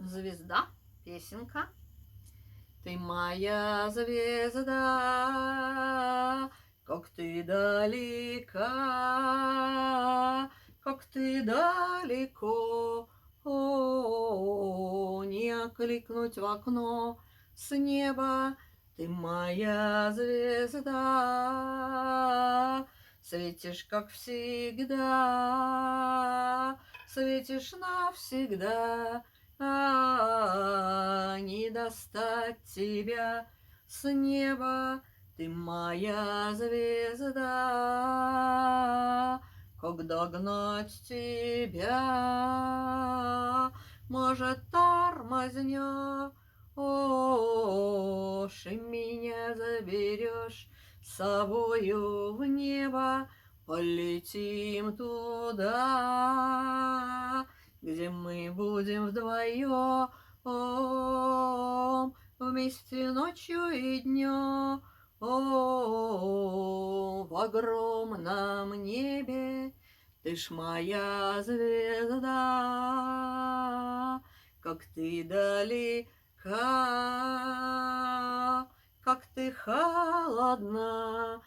Звезда, песенка. Ты моя звезда, как ты далека, как ты далеко. О, не окликнуть в окно с неба. Ты моя звезда, светишь, как всегда, светишь навсегда. Не достать тебя с неба, ты моя звезда. Как догнать тебя, может, тормозня, и меня заберешь с собою в небо, полетим туда, где мы будем вдвоем, вместе ночью и днем, в огромном небе. Ты ж моя звезда, как ты далека, как ты холодна,